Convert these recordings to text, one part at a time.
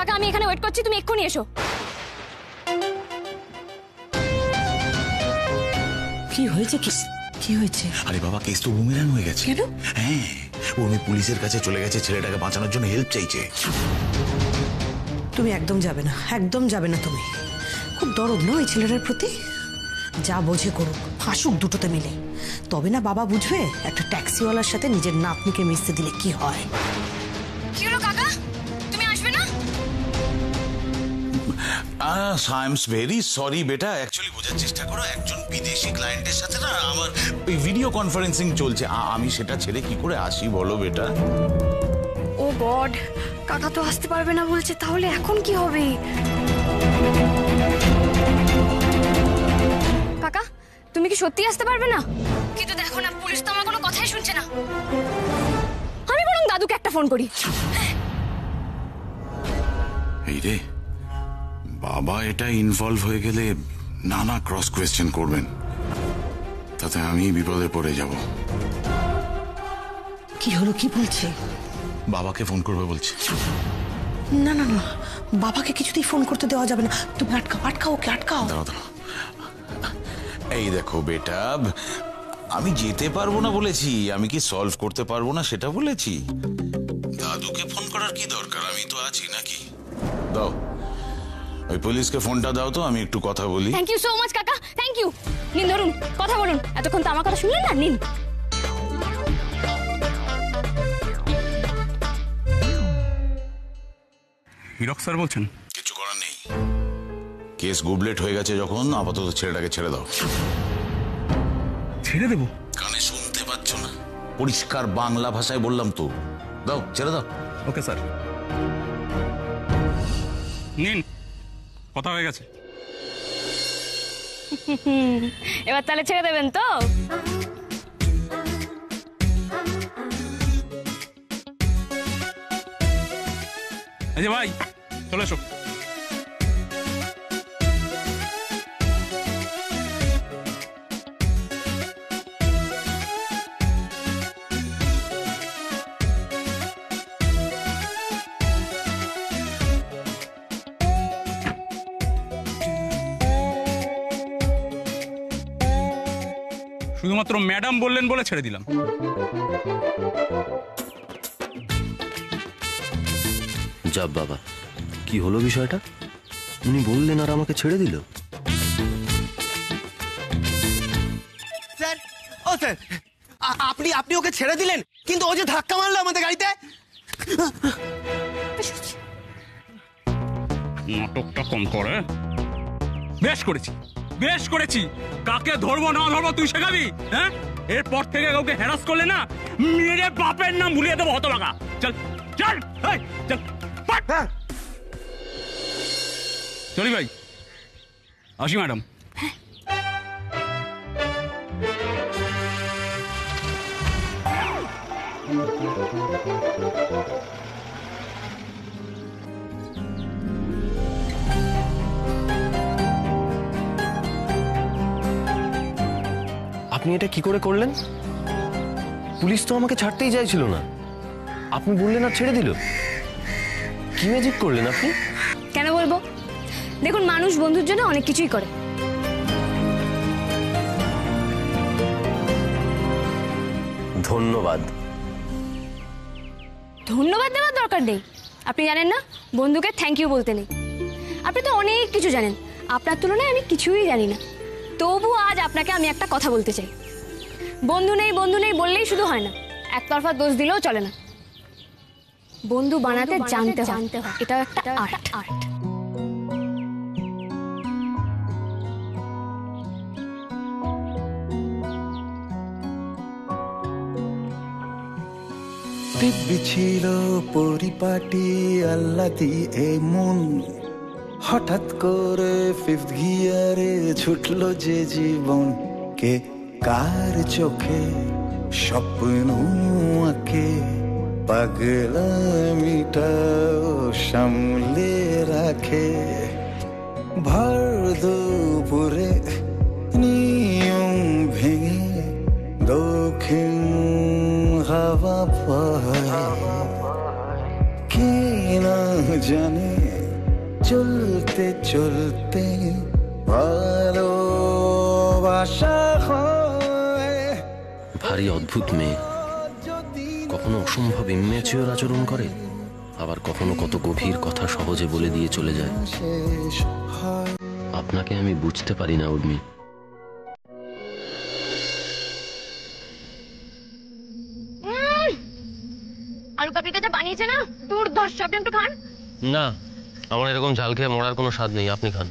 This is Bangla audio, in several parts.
কাকা আমি এখানে ওয়েট করছি, তুমি এক্ষুনি এসো। কি হয়েছে? কি হয়েছে? আরে বাবা, কেস তো বুমেরাং হয়ে গেছে। কেন? হ্যাঁ, উর্মি পুলিশের কাছে চলে গেছে, ছেলেটাকে বাঁচানোর জন্য হেল্প চাইছে। তুমি একদম যাবে না, একদম যাবে না। তুমি খুব দরদ না ওই ছেলেটার প্রতি। যা বোঝে করুক, ফাঁসুক দুটোতে মিলে, তবে না বাবা বুঝবে একটা ট্যাক্সিওয়ালার সাথে নিজের নাতনিকে মিশতে দিলে কি হয়। কি হলো কাকা, তুমি আসবে না? আই এম ভেরি সরি বেটা, অ্যাকচুয়ালি বোঝার চেষ্টা করো, একজন বিদেশি ক্লায়েন্টের সাথে না আমার ভিডিও কনফারেন্সিং চলছে, আমি সেটা ছেড়ে কি করে আসি বলো বেটা। ও গড, কাকা তো আসতে পারবে না বলছে, তাহলে এখন কি হবে? কাকা তুমি কি সত্যি আসতে পারবে না? কিন্তু দেখো না, পুলিশ তো আমার কোনো কথাই শুনছে না। আমি বরং দাদুকে একটা ফোন করি। এই রে বাবা, এটা ইনভলভ হয়ে গেলে নানা ক্রস কোয়েশ্চেন করবেন, তাতে আমি বিপদে পড়ে যাব। কি হলো, কি বলছে? বাবাকে ফোন করবে বলছে। না না না, বাবাকে কিছুতেই ফোন করতে দেওয়া যাবে না। তুমি আটকাও, আটকাও ওকে, আটকাও। দাঁড়াও দাঁড়াও, এই দেখো বেটা, আমি যেতে পারবো না বলেছি, আমি কি সলভ করতে পারবো না সেটা বলেছি। দাদুকে ফোন করার কি দরকার, আমি তো আছি নাকি। দাও ওই পুলিশকে ফোনটা দাও তো, আমি একটু কথা বলি। থ্যাংক ইউ সো মাচ কাকা, থ্যাংক ইউ। নিন ধরুন, কথা বলুন। এতক্ষণ তো আমার কথা শুনলেন না, নিন। হীরক স্যার বলছেন? কিছু করার নেই, কেস গুবলেট হয়ে গেছে যখন, আপাতত ছেলেটাকে ছেড়ে দাও। ছেড়ে দেবো? কানে শুনতে পাচ্ছ না? পরিষ্কার বাংলা ভাষায় বললাম তো, দাও ছেড়ে দাও। ওকে স্যার, নিন, কথা হয়ে গেছে। এবার তাহলে ছেড়ে দেবেন তো? এই যে ভাই, চলে এসো। শুধুমাত্র ম্যাডাম বললেন বলে ছেড়ে দিলাম। যাব বাবা, কি হলো বিষয়টা? উনি বললেন আর আমাকে ছেড়ে দিল। স্যার, ও স্যার, আপনি ওকে ছেড়ে দিলেন, কিন্তু ও যে ধাক্কা মারলো আমাদের গাড়িতে। নাটকটা কম করে। বেশ করেছি, বেশ করেছি। কাকে ধরবো না ধরবো তুই শেখাবি? হ্যাঁ, এরপর থেকে কাউকে হ্যারাস করলে না, মেরে বাপের নাম ভুলিয়ে দেবো হতভাগা। চল চল, চল চলি ভাই, আসি ম্যাডাম। আপনি এটা কি করে করলেন? পুলিশ তো আমাকে ছাড়তেই চাইছিল না, আপনি বললেন আর ছেড়ে দিল। কি ম্যাজিক করলেন আপনি? কেন বলবো? দেখুন, মানুষ বন্ধুর জন্য অনেক কিছুই করে। ধন্যবাদ। ধন্যবাদ দেওয়ার দরকার নেই। আপনি জানেন না, বন্ধুকে থ্যাংক ইউ বলতে নেই। আপনি তো অনেক কিছু জানেন, আপনার তুলনায় আমি কিছুই জানি না। তবু আজ আপনাকে আমি একটা কথা বলতে চাই। বন্ধু নেই বললেই শুধু হয় না, একতরফা দোষ দিলেও চলে না। বন্ধু বানাতে জানতে হয়, এটাও একটা আর্ট। দিব্যি ছিল পরিপাটি আল্লাদি এমন, হঠাৎ করে ফিফথ গিয়ারে ছুটলো যে জীবন। কে কার চোখে স্বপ্ন আঁকে, পাগলামিটাও সামলে রাখে। ভর দুপুরে নিয়ম ভেঙে দক্ষিণ হাওয়া পায়, কে না জানে চলতে চলতে ভালোবাসা হয়। ভারী অদ্ভুত মেয়ে, কখনো অসম্ভব ইম্যাচিওর আচরণ করে, আবার কখনো কত গভীর কথা সহজে বলে দিয়ে চলে যায়। শেষ হয় আপনাকে আমি বুঝতে পারি না উর্মি। আলু কাবলিটা যা বানিয়েছে না, দুর্ধর্ষ। আপনি একটু খান। না, আমার এরকম ঝাল খেয়ে মরার কোনো স্বাদ নেই, আপনি খান।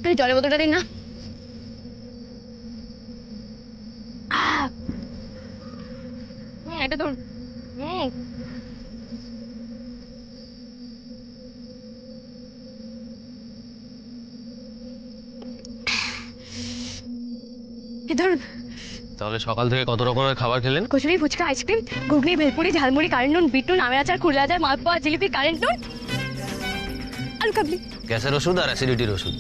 এই জলের বোতলটা দিন না। এটা ধরুন। ধরুন। তাহলে সকাল থেকে কত রকমের খাবার খেলেন? কচুরি, ফুচকা, আইসক্রিম, ঘুগনি, ভেলপুরি, ঝালমুড়ি, কারেন্ট নুন, বিট নুন, আমের আচার, কুলা আচার, মালপোয়া, জিলিপি, কারেন্ট নুন, আলু কাবলি। গ্যাসের ওষুধ আর অ্যাসিডিটির ওষুধ।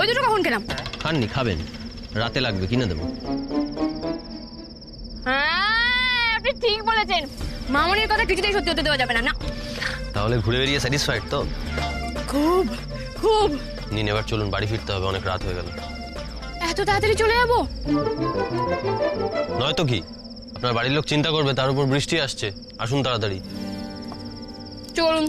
ওই দুটো কখন খেলাম? খাননি, খাবেন, রাতে লাগবে, কিনে দেবো। হ্যাঁ, আপনি ঠিক বলেছেন। মামনির কথা কিছুতেই সত্যি হতে দেওয়া যাবে না। না, তাহলে ঘুরে বেরিয়ে স্যাটিসফাইড তো? খুব খুব। নিন, এবার চলুন, বাড়ি ফিরতে হবে, অনেক রাত হয়ে গেল। এত তাড়াতাড়ি চলে যাবো? নয়তো কি, আপনার বাড়ির লোক চিন্তা করবে, তার উপর বৃষ্টি আসছে। আসুন তাড়াতাড়ি। চলুন।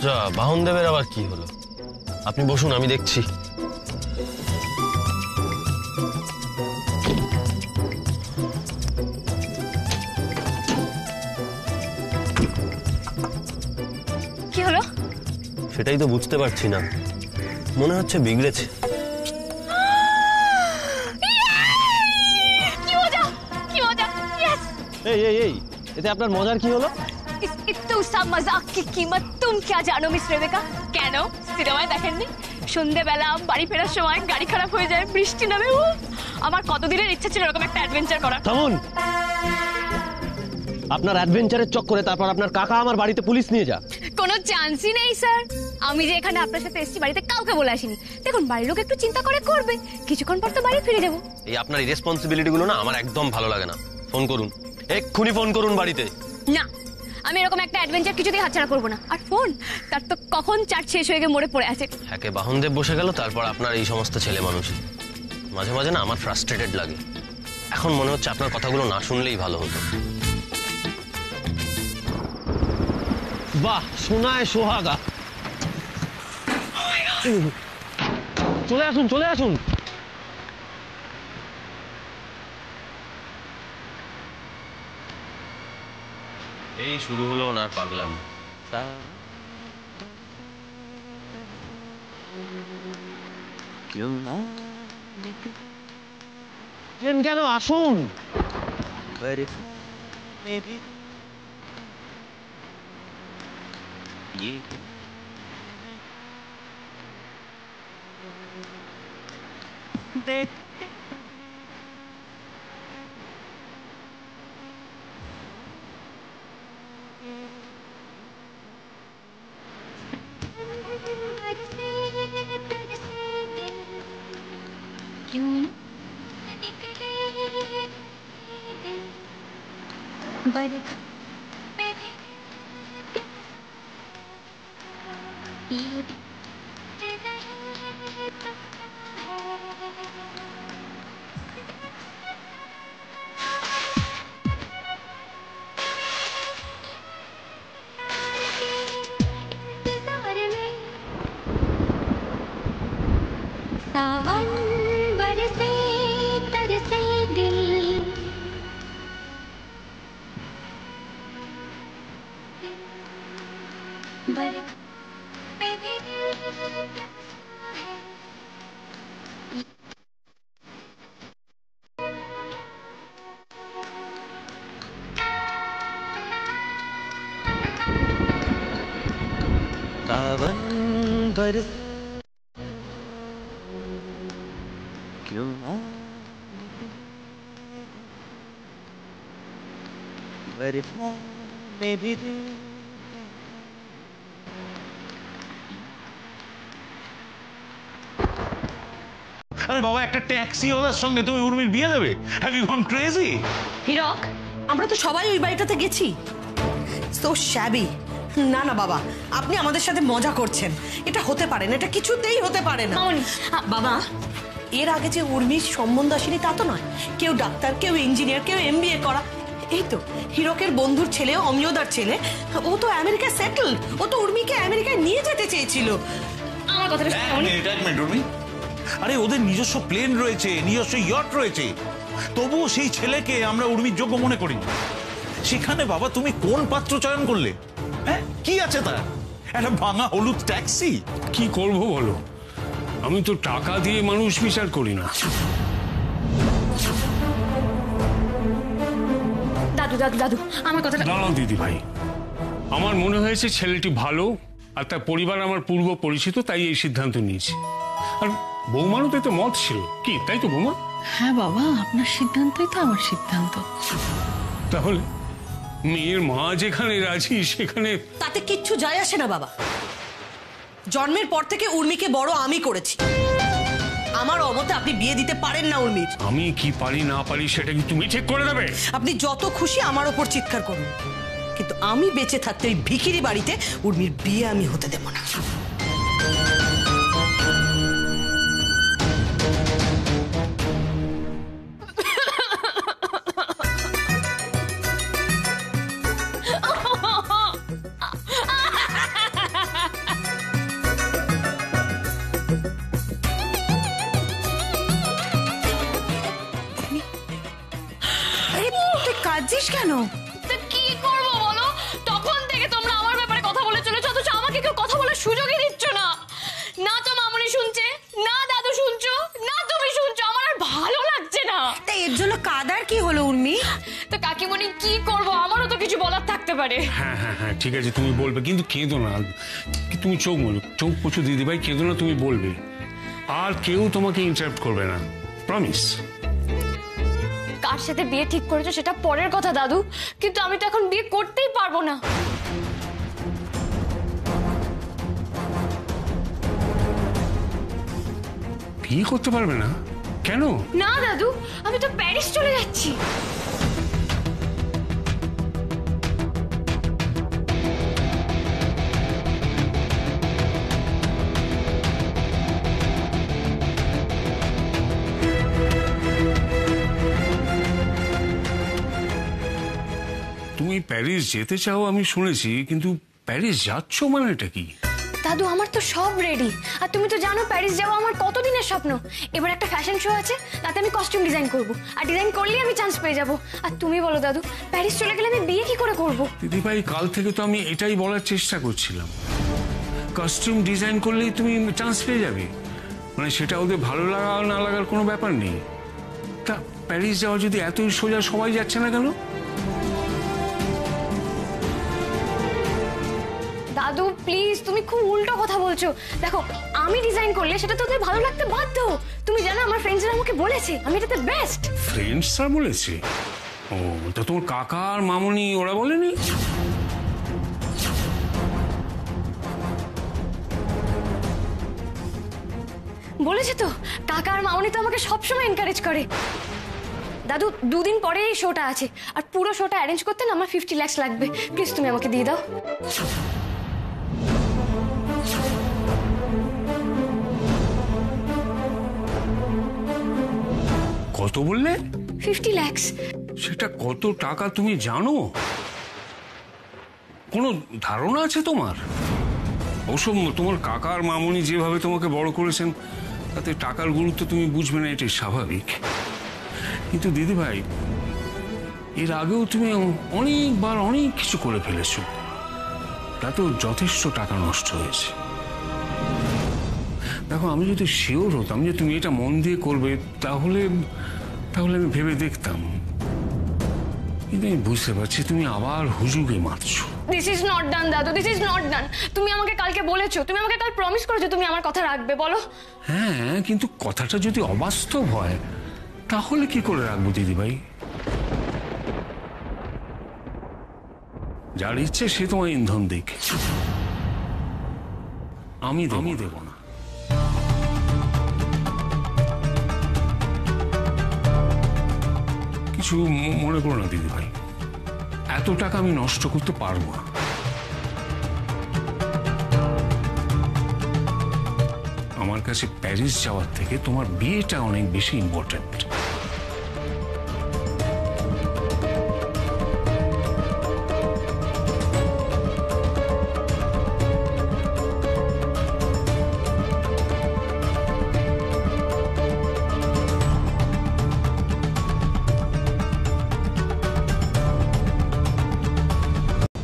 যা, বাহনদেবের আবার কি হলো? আপনি বসুন, আমি দেখছি। কি হলো? সেটাই তো বুঝতে পারছি না, মনে হচ্ছে বিগড়েছে। কি মজা, কি মজা। ইয়েস। এই এই এই, এতে আপনার মজার কি হলো? इतू सा मजाक की कीमत तुम क्या जानो मिस रेবেকা? কেন সিনেমায় দেখেননি? সন্ধ্যেবেলা বাড়ি ফেরার সময় গাড়ি খারাপ হয়ে যায়, বৃষ্টি নামে। আমার কতদিনের ইচ্ছা ছিল এরকম একটা অ্যাডভেঞ্চার করার। থামুন, আপনার অ্যাডভেঞ্চারের চক্করে তারপর আপনার কাকা আমার বাড়িতে পুলিশ নিয়ে যা। কোনো চান্সই নেই স্যার। আমি যে এখানে আপনার সাথে এসেছি, বাড়িতে কাউকে বলে আসিনি। দেখুন, বাড়ির লোক একটু চিন্তা করে করবে, কিছুক্ষণ পর তো বাড়ি ফিরে যাবো। এই আপনার ইরেসপন্সিবিলিটি গুলো না আমার একদম ভালো লাগে না। ফোন করুন, এক্ষুনি ফোন করুন বাড়িতে। না, আমি এরকম একটা অ্যাডভেঞ্চার কিছুতেই হাতছাড়া করবো না। আর ফোন, তার তো কখন চার্জ শেষ হয়ে গিয়ে মরে পড়ে আছে। একে বাহনদেব বসে গেল, তারপর আপনার এই সমস্ত ছেলে মানুষই। মাঝে মাঝে না আমার ফ্রাস্ট্রেটেড লাগে। এখন মনে হচ্ছে আপনার কথাগুলো না শুনলেই ভালো হতো। বাহ, সোনায় সোহাগা। চলে আসুন, চলে আসুন। এই শুরু হলো ওনার পাগলামি। কেন আসুন। सावन बरसे तरसे दिल बर सावन बरस क्यों बरसों में भी আরে বাবা, একটা ট্যাক্সি ওলার সঙ্গে তুমি উর্মির বিয়ে দেবে? Have you gone crazy? Hirak, আমরা তো সবাই ওই বাড়িটাতে গেছি। So shabby. না না বাবা, আপনি আমাদের সাথে মজা করছেন। এটা হতে পারে না, এটা কিছুতেই হতে পারে না। বাবা, এর আগে যে উর্মির সম্বন্ধ আসেনি তা তো নয়। কেউ ডাক্তার, কেউ ইঞ্জিনিয়ার, কেউ MBA করা। এই তো হীরকের বন্ধুর ছেলে, অমিয়দার ছেলে, ও তো আমেরিকায় সেটেল। ও তো উর্মিকে আমেরিকায় নিয়ে যেতে চেয়েছিল। আমার কথাটা এক মিনিট উর্মি, আরে ওদের নিজস্ব প্লেন রয়েছে, নিজস্ব ইয়ট রয়েছে, তবুও সেই ছেলেকে আমরা উর্মির যোগ্য মনে করি। সেখানে বাবা তুমি কোন পাত্র চয়ন করলে? হ্যাঁ, কি আছে তার? একটা ভাঙা হলুদ ট্যাক্সি। কি করব বলো, আমি তো টাকা দিয়ে মানুষ বিচার করি না। দাদু দাদু দাদু, আমার কথাটা দাঁড়াও দিদি ভাই, আমার মনে হয়েছে ছেলেটি ভালো আর তার পরিবার আমার পূর্ব পরিচিত, তাই এই সিদ্ধান্ত নিয়েছি। আর বৌমারও তো মত ছিল, কি তাই তো বৌমা? হ্যাঁ বাবা, আপনার সিদ্ধান্তই তো আমার সিদ্ধান্ত। তাহলে মেয়ের মা যেখানে রাজি সেখানে তাতে কিচ্ছু যায় আসে না বাবা। জন্মের পর থেকে উর্মিকে বড় আমি করেছি। আমার অমতে আপনি বিয়ে দিতে পারেন না উর্মির। আমি কি পারি না পারি সেটা কি তুমি ঠিক করে দেবে? আপনি যত খুশি আমার ওপর চিৎকার করুন, কিন্তু আমি বেঁচে থাকতে ওই ভিখিরি বাড়িতে উর্মির বিয়ে আমি হতে দেব না। কাঁদছিস কেন? তো কি করবো বলো, তখন থেকে তোমরা আমার ব্যাপারে কথা বলে চলেছো, অথচ আমাকে কেউ কথা বলার সুযোগই দিচ্ছ না। না তো মামুনি শুনছে, না দাদু শুনছো, না তুমি শুনছো। আমার আর ভালো লাগছে না। তাই এর জন্য কাদার কি হলো উর্মি? তো কাকিমণি কি করবো, আমারও তো কিছু বলার থাকতে পারে। হ্যাঁ হ্যাঁ হ্যাঁ, ঠিক আছে তুমি বলবে, কিন্তু কেঁদো না। তুমি চোখ পুছু দিদি ভাই, কেঁদো না, তুমি বলবে। আর কেউ তোমাকে ইন্টারাপ্ট করবে না, প্রমিস। কার সাথে বিয়ে ঠিক করেছো সেটা পরের কথা দাদু, কিন্তু আমি তো এখন বিয়ে করতেই পারবো না। বিয়ে করতে পারবে না? কেন? না দাদু, আমি তো প্যারিস চলে যাচ্ছি। তুমি প্যারিস যেতে চাও আমি শুনেছি, কিন্তু প্যারিস যাচ্ছ মানে এটা কি? দাদু, আমার তো সব রেডি। আর তুমি তো জানো প্যারিস যাওয়া আমার কতদিনের স্বপ্ন। এবার একটা ফ্যাশন শো আছে, তাতে আমি কস্টিউম ডিজাইন করব, আর ডিজাইন করলেই আমি চান্স পেয়ে যাব। আর তুমি বলো দাদু, প্যারিস চলে গেলে আমি বিয়ে কি করে করব? দিদি ভাই, কাল থেকে তো আমি এটাই বলার চেষ্টা করছিলাম, কস্টিউম ডিজাইন করলেই তুমি চান্স পেয়ে যাবে, মানে সেটা ওদের ভালো লাগা না লাগার কোনো ব্যাপার নেই। তা প্যারিস যাওয়া যদি এতই সোজা, সবাই যাচ্ছে না কেন? দাদু প্লিজ, তুমি খুব উল্টো কথা বলছো। দেখো, আমি ডিজাইন করলে সেটা তোদের ভালো লাগতে বাধ্য। তুমি জানো আমার ফ্রেন্ডসরা আমাকে বলেছে আমি এটাতে বেস্ট। ফ্রেন্ডসরা বলেছে? ও, তা তোমার কাকা আর মামনি ওরা বলেনি? বলেছে তো, কাকা আর মামনি তো আমাকে সবসময় এনকারেজ করে। দাদু, 2 দিন পরে এই শোটা আছে, আর পুরো শোটা অ্যারেঞ্জ করতে না আমার 50 লাখ লাগবে। প্লিজ তুমি আমাকে দিয়ে দাও। কত বললে? 50 লাখ। সেটা কত টাকা তুমি জানো? কোনো ধারণা আছে তোমার? ওসব তোমার কাকা আর মামনি যেভাবে তোমাকে বড় করেছেন, তাতে টাকার গুরুত্ব তুমি বুঝবে না, এটাই স্বাভাবিক। কিন্তু দিদি ভাই, এর আগেও তুমি অনেকবার অনেক কিছু করে ফেলেছো, তাতেও যথেষ্ট টাকা নষ্ট হয়েছে। দেখো, আমি যদি শিওর হতাম যে তুমি এটা মন দিয়ে করবে, তাহলে আমি ভেবে দেখতাম। কিন্তু আমি বুঝতে পারছি তুমি আবার হুজুগে মারছো। দিস ইজ নট ডান দাদু, দিস ইজ নট ডান। তুমি আমাকে কালকে বলেছো, তুমি আমাকে কাল প্রমিস করেছো তুমি আমার কথা রাখবে, বলো। হ্যাঁ, কিন্তু কথাটা যদি অবাস্তব হয় তাহলে কি করে রাখবো দিদিভাই? যার ইচ্ছে সে তোমার ইন্ধন দিক, আমি দেব না। কিছু মনে করো না দিদিভাই, এত টাকা আমি নষ্ট করতে পারবো না। আমার কাছে প্যারিস যাওয়ার থেকে তোমার বিয়েটা অনেক বেশি ইম্পর্টেন্ট।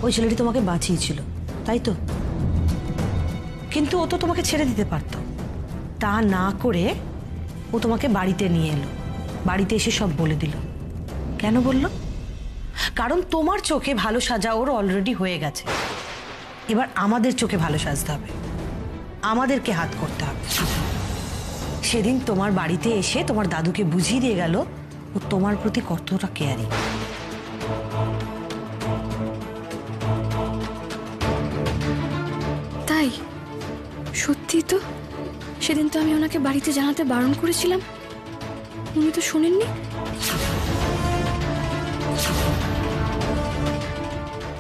ওই ছেলেটি তোমাকে বাঁচিয়েছিল, তাই তো? কিন্তু ও তো তোমাকে ছেড়ে দিতে পারতো, তা না করে ও তোমাকে বাড়িতে নিয়ে এলো, বাড়িতে এসে সব বলে দিল। কেন বলল? কারণ তোমার চোখে ভালো সাজা ওর অলরেডি হয়ে গেছে, এবার আমাদের চোখে ভালো সাজতে হবে, আমাদেরকে হাত করতে হবে। সেদিন তোমার বাড়িতে এসে তোমার দাদুকে বুঝিয়ে দিয়ে গেল ও তোমার প্রতি কতটা কেয়ারিং। তাই? সত্যি তো? সেদিন তো আমি ওনাকে বাড়িতে জানাতে বারণ করেছিলাম, উনি তো শোনেননি।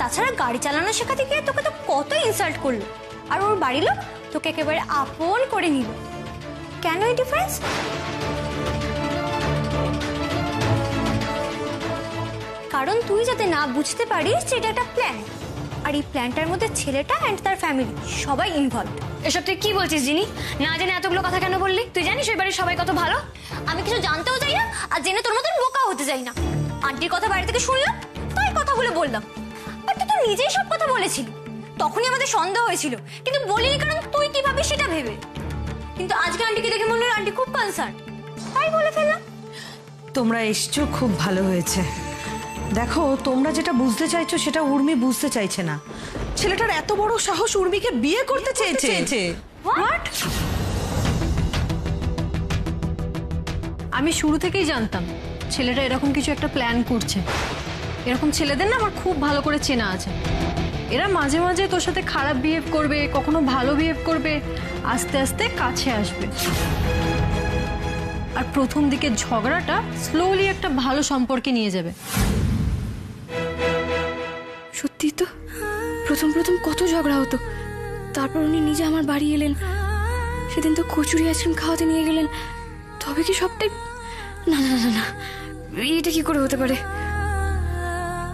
তাছাড়া গাড়ি চালানো শেখাতে গিয়ে তোকে তো কত ইনসাল্ট করলো, আর ওর বাড়ির লোক তোকে একেবারে আপন করে নিল। কেন এই ডিফারেন্স? কারণ তুই যাতে না বুঝতে পারিস যে এটা একটা প্ল্যান, আর এই প্ল্যানটার মধ্যে ছেলেটা অ্যান্ড তার ফ্যামিলি সবাই ইনভলভ। এসব তুই কি বলছিস জিনি? না জেনে এতগুলো কথা কেন বললি? তুই জানিস ওই বাড়ির সবাই কত ভালো? আমি কিছু জানতেও চাই না, আর জেনে তোর মতন বোকা হতে চাই না। আন্টির কথা বাড়ি থেকে শুনলাম, তাই কথাগুলো বললাম। আর তুই তো নিজেই সব কথা বলেছিলি, তখনই আমাদের সন্দেহ হয়েছিল, কিন্তু বলিনি কারণ তুই কি ভাবিস সেটা ভেবে। কিন্তু আজকে আন্টিকে দেখে মনে হলো আন্টি খুব কনসার্ন, তাই বলে ফেললাম। তোমরা এসছো, খুব ভালো হয়েছে। দেখো, তোমরা যেটা বুঝতে চাইছো সেটা উর্মি বুঝতে চাইছে না। ছেলেটার এত বড় সাহস উর্মিকে বিয়ে করতে চেয়েছে। হোয়াট? আমি শুরু থেকেই জানতাম ছেলেটা এরকম কিছু একটা প্ল্যান করছে। এরকম ছেলেদের না আমার খুব ভালো করে চেনা আছে। এরা মাঝে মাঝে তোর সাথে খারাপ বিহেভ করবে, কখনো ভালো বিহেভ করবে, আস্তে আস্তে কাছে আসবে। আর প্রথম দিকে ঝগড়াটা স্লোলি একটা ভালো সম্পর্কে নিয়ে যাবে। সত্যি তো, প্রথম প্রথম কত ঝগড়া হতো, তারপর উনি নিজে আমার বাড়ি এলেন। সেদিন তো কচুরি আইসক্রিম খাওয়াতে নিয়ে গেলেন। তবে কি সবটাই? না না না না, এটা কি করে হতে পারে?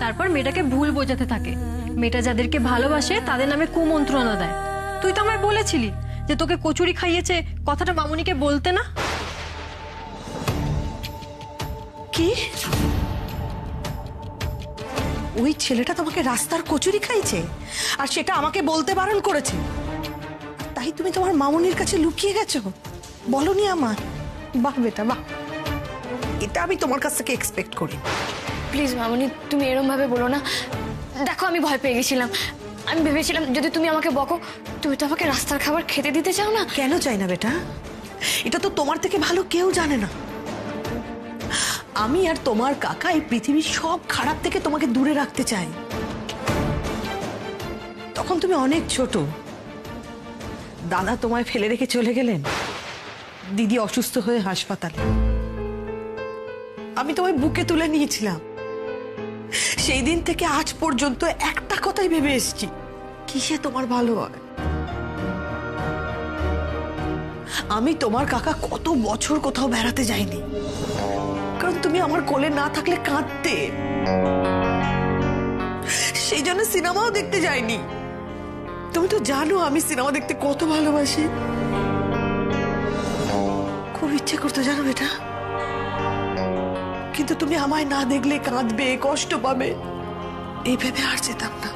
তারপর মেয়েটাকে ভুল বোঝাতে থাকে। মেয়েটা যাদেরকে ভালোবাসে তাদের নামে কুমন্ত্রণা দেয়। তুই তো আমায় বলেছিলি যে তোকে কচুরি খাইয়েছে, কথাটা মামুনিকে বলতে না। কি? ওই ছেলেটা তোমাকে রাস্তার কচুরি খাইছে, আর সেটা আমাকে বলতে বারণ করেছে, তাই তুমি তোমার মামুনির কাছে লুকিয়ে গেছো, বলনি আমার? বাহ বেটা বাহ, এটা আমি তোমার কাছ থেকে এক্সপেক্ট করি। প্লিজ মামনি, তুমি এরম ভাবে বলো না। দেখো, আমি ভয় পেয়ে গেছিলাম। আমি ভেবেছিলাম যদি তুমি আমাকে বকো, তুমি তো আমাকে রাস্তার খাবার খেতে দিতে চাও না। কেন চাই না বেটা? এটা তো তোমার থেকে ভালো কেউ জানে না। আমি আর তোমার কাকা এই পৃথিবীর সব খারাপ থেকে তোমাকে দূরে রাখতে চাই। তখন তুমি অনেক ছোট, দাদা তোমায় ফেলে রেখে চলে গেলেন, দিদি অসুস্থ হয়ে হাসপাতালে। আমি তোমায় বুকে তুলে নিয়েছিলাম। সেই দিন থেকে আজ পর্যন্ত একটা কথাই ভেবে এসেছি, কিসে তোমার ভালো হয়। আমি তোমার কাকা কত বছর কোথাও বেড়াতে যাইনি, কারণ তুমি আমার কোলে না থাকলে কাঁদতে। সেই জন্য সিনেমাও দেখতে যাইনি। তুমি তো জানো আমি সিনেমা দেখতে কত ভালোবাসি। খুব ইচ্ছে করতো জানো বেটা, কিন্তু তুমি আমায় না দেখলে কাঁদবে, কষ্ট পাবে, এই ভেবে আর যেতাম না।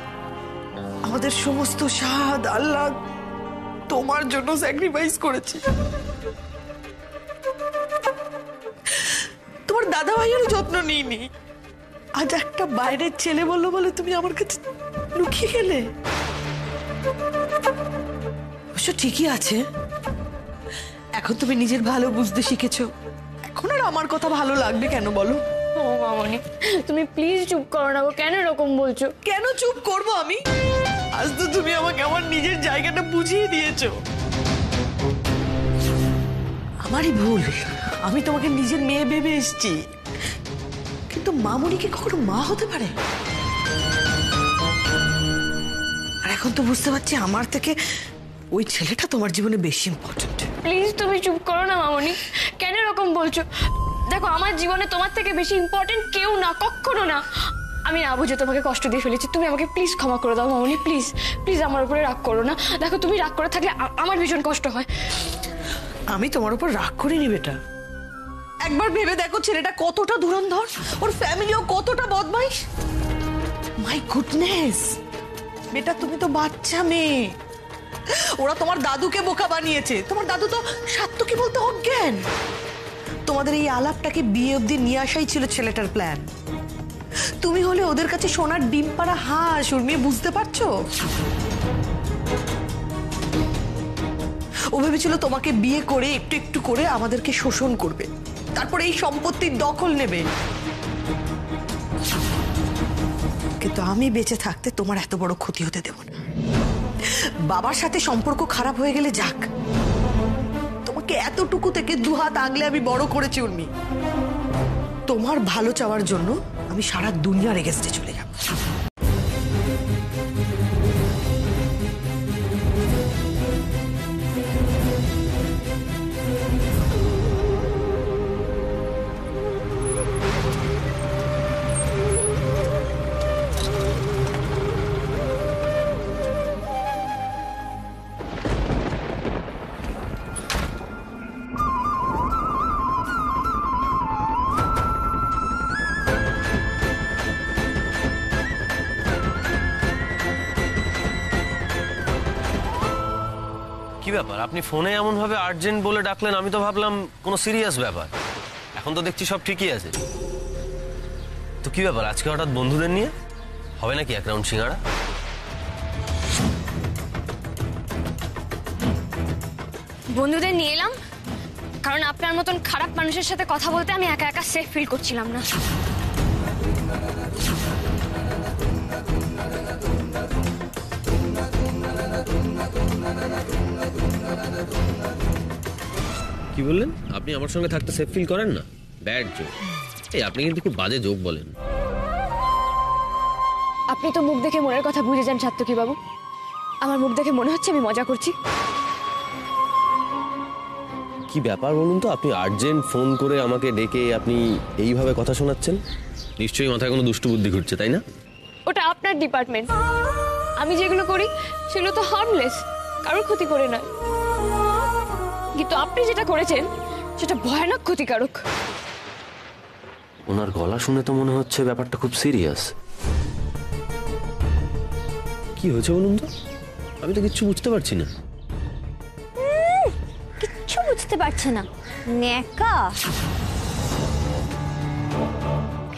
আমাদের সমস্ত স্বাদ আহ্লাদ তোমার জন্য স্যাক্রিফাইস করেছি। তোমার দাদা ভাইয়ের যত্ন নিইনি, আজ একটা বাইরের ছেলে বললো বলে তুমি আমার কাছে লুকিয়ে গেলে। অবশ্য ঠিকই আছে, এখন তুমি নিজের ভালো বুঝতে শিখেছো। এখন আর আমার কথা ভালো লাগবে কেন বলো? ও মামনি, তুমি প্লিজ চুপ করো না গো। কেন এরকম বলছো? কেন চুপ করবো আমি? আজ তো তুমি আমাকে আমার নিজের জায়গাটা বুঝিয়ে দিয়েছো। আমারই ভুল, আমি তোমাকে নিজের মেয়ে ভেবে এসেছি, কিন্তু মামুনি কি কখনো মা হতে পারে? আর এখন তো বুঝতে পারছি আমার থেকে ওই ছেলেটা তোমার জীবনে বেশি ইম্পর্টেন্ট। প্লিজ তুমি চুপ করো না মামনি। কেন এরকম বলছো? দেখো, আমার জীবনে তোমার থেকে বেশি ইম্পর্টেন্ট কেউ না, কখনো না। আমি না বুঝে তোমাকে কষ্ট দিয়ে ফেলেছি, তুমি আমাকে প্লিজ ক্ষমা করে দাও মামনি। প্লিজ প্লিজ আমার উপরে রাগ করো না। দেখো, তুমি রাগ করে থাকলে আমার ভীষণ কষ্ট হয়। আমি তোমার উপর রাগ করিনি বেটা। একবার ভেবে দেখো ছেলেটা কতটা ধুরন্ধর, ওর ফ্যামিলিও কতটা বদমাইশ। মাই গুডনেস বেটা, তুমি তো বাচ্চা মেয়ে। ওরা তোমার দাদুকে বোকা বানিয়েছে। তোমার দাদু তো সাত্য কি বলতে অজ্ঞান। তোমাদের এই আলাপটাকে বিয়ে অবধি নিয়ে আসাই ছিল ছেলেটার প্ল্যান। তুমি হলে ওদের কাছে সোনার ডিম পাড়া হাঁস। উর্মি, বুঝতে পারছো? ও ভেবেছিল তোমাকে বিয়ে করে একটু একটু করে আমাদেরকে শোষণ করবে, তারপরে এই সম্পত্তির দখল নেবে। কিন্তু আমি বেঁচে থাকতে তোমার এত বড় ক্ষতি হতে দেব না। বাবার সাথে সম্পর্ক খারাপ হয়ে গেলে যাক, তোমাকে এতটুকু থেকে দুহাত আগলে আমি বড় করেছি উর্মি। তোমার ভালো চাওয়ার জন্য আমি সারা দুনিয়ার এগেস্টে চলে যাব। কি ব্যাপার, আপনি ফোনে এমন ভাবে আর্জেন্ট বলে ডাকলেন? আমি তো ভাবলাম কোনো সিরিয়াস ব্যাপার। এখন তো দেখছি সব ঠিকই আছে। তো কি ব্যাপার, আজকে হঠাৎ বন্ধুদের নিয়ে? হবে নাকি এক রাউন্ড সিঙ্গাড়া? বন্ধুদের নিয়ে এলাম কারণ আপনার মতন খারাপ মানুষের সাথে কথা বলতে আমি একা একা সেফ ফিল করছিলাম না। কি বললেন? আপনি আমার সঙ্গে থাকতে সেফ ফিল করেন না? Bad joke. এই আপনি কিন্তু খুব বাজে জোক বলেন। আপনি তো মুখ দেখে মনের কথা বুঝে যান সাত্তকী বাবু। আমার মুখ দেখে মনে হচ্ছে আমি মজা করছি। কি ব্যাপার বলুন তো, আপনি আর্জেন্ট ফোন করে আমাকে ডেকে আপনি এইভাবে কথা শোনাচ্ছেন? নিশ্চয়ই মাথায় কোনো দুষ্টু বুদ্ধি ঘুরছে, তাই না? ওটা আপনার ডিপার্টমেন্ট। আমি যেগুলো করি সেগুলো তো হার্মলেস, কারোর ক্ষতি করে নয়। কিন্তু আপনি যেটা করেছেন সেটা ভয়ানক ক্ষতিকারক। ওনার গলা শুনে তো মনে হচ্ছে ব্যাপারটা খুব সিরিয়াস। কি হয়েছে বলুন তো? আমি তো কিচ্ছু বুঝতে পারছি না। কিচ্ছু বুঝতে পারছে না? ন্যাকা।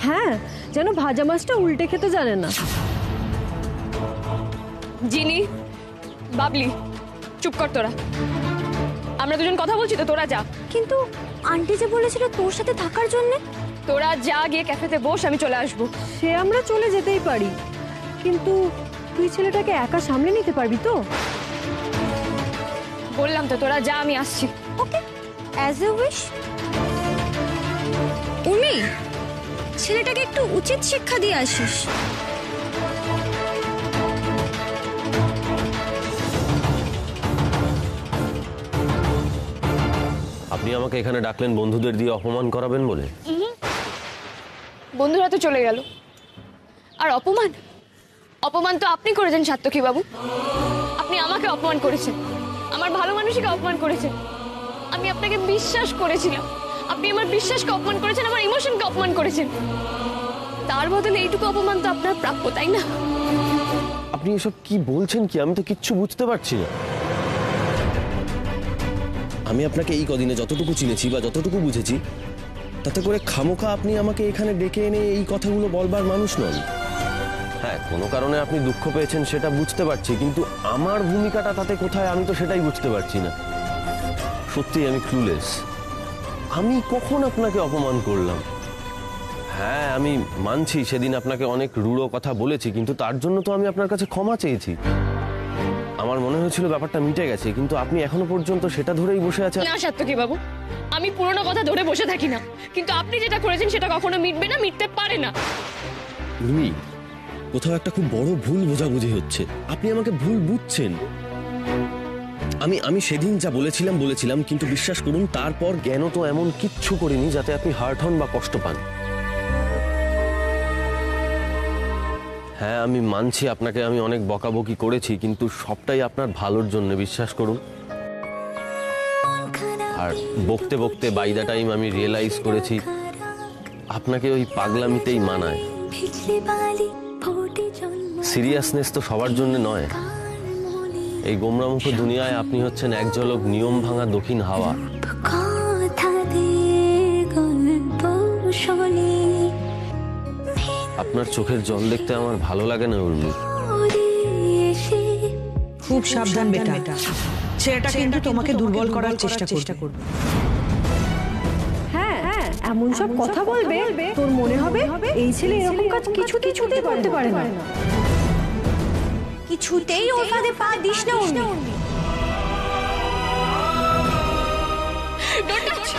হ্যাঁ, যেন ভাজা মাছটা উল্টে খেতে জানে না। জিনি, বাবলি, চুপ কর তোরা। আমরা দুজন কথা বলছি তো, তোরা যা। কিন্তু আন্টি যে বলেছিল তোর সাথে থাকার জন্য। তোরা যা, গিয়ে ক্যাফেতে বস, আমি চলে আসবো। সে আমরা চলে যেতেই পারি, কিন্তু তুই ছেলেটাকে একা সামলে নিতে পারবি তো? বললাম তো, তোরা যা, আমি আসছি। ওকে, অ্যাজ ইউ উইশ। উর্মি, ছেলেটাকে একটু উচিত শিক্ষা দিয়ে আসিস। আপনি আমাকে এখানে ডাকলেন বন্ধুদের দিয়ে অপমান করাবেন বলে? বন্ধুরা তো চলে গেল, আর অপমান? অপমান তো আপনি করেছেন সাত্তকী বাবু। আপনি আমাকে অপমান করেছেন, আমার ভালো মানুষকে অপমান করেছেন। আমি আপনাকে বিশ্বাস করেছিলাম, আপনি আমার বিশ্বাসকে অপমান করেছেন, আমার ইমোশনকে অপমান করেছেন। তার বদলে এইটুকু অপমান তো আপনার প্রাপ্য, তাই না? আপনি এসব কি বলছেন কি? আমি তো কিচ্ছু বুঝতে পারছি না। আমি আপনাকে এই কদিনে যতটুকু চিনেছি বা যতটুকু বুঝেছি, তাতে করে খামোখা আপনি আমাকে এখানে ডেকে এনে এই কথাগুলো বলবার মানুষ নন। হ্যাঁ, কোনো কারণে আপনি দুঃখ পেয়েছেন সেটা বুঝতে পারছি, কিন্তু আমার ভূমিকাটা তাতে কোথায় আমি তো সেটাই বুঝতে পারছি না। সত্যি আমি ক্লুলেস। আমি কখন আপনাকে অপমান করলাম? হ্যাঁ, আমি মানছি সেদিন আপনাকে অনেক রূঢ় কথা বলেছি, কিন্তু তার জন্য তো আমি আপনার কাছে ক্ষমা চেয়েছি। আমার মনে হয়েছিল ব্যাপারটা মিটে গেছে, কিন্তু আপনি এখনো পর্যন্ত সেটা ধরেই বসে আছেন। না সাত্তকী বাবু, আমি পুরনো কথা ধরে বসে থাকি না, কিন্তু আপনি যেটা করেছেন সেটা কখনো মিটবে না, মিটতে পারে না। উর্মি, কোথাও একটা খুব বড় ভুল বোঝাবুঝি হচ্ছে। আপনি আমাকে ভুল বুঝছেন। আমি সেদিন যা বলেছিলাম, কিন্তু বিশ্বাস করুন তারপর জ্ঞান তো এমন কিচ্ছু করিনি যাতে আপনি হার্ট হন বা কষ্ট পান। হ্যাঁ, আমি মানছি আপনাকে আমি অনেক বকাবকি করেছি, কিন্তু সবটাই আপনার ভালোর জন্য, বিশ্বাস করুন। আর বকতে বকতে বাই দ্য টাইম আমি রিয়েলাইজ করেছি আপনাকে ওই পাগলামিতেই মানায়। সিরিয়াসনেস তো সবার জন্য নয়। এই গোমরামুখ দুনিয়ায় আপনি হচ্ছেন এক ঝলক নিয়ম ভাঙা দক্ষিণ হাওয়া। আপনার চোখের জল দেখতে আমার ভালো লাগে না উর্মি। খুব সাবধান বেটা, ছেলেটা কিন্তু তোমাকে দুর্বল করার চেষ্টা করবে। হ্যাঁ, এমন সব কথা বলবে তোর মনে হবে এই ছেলে এরকম কাজ কিছুতেই করতে পারে না। কিছুতেই ওর ফাঁদে পা দিস না উর্মি। Don't touch!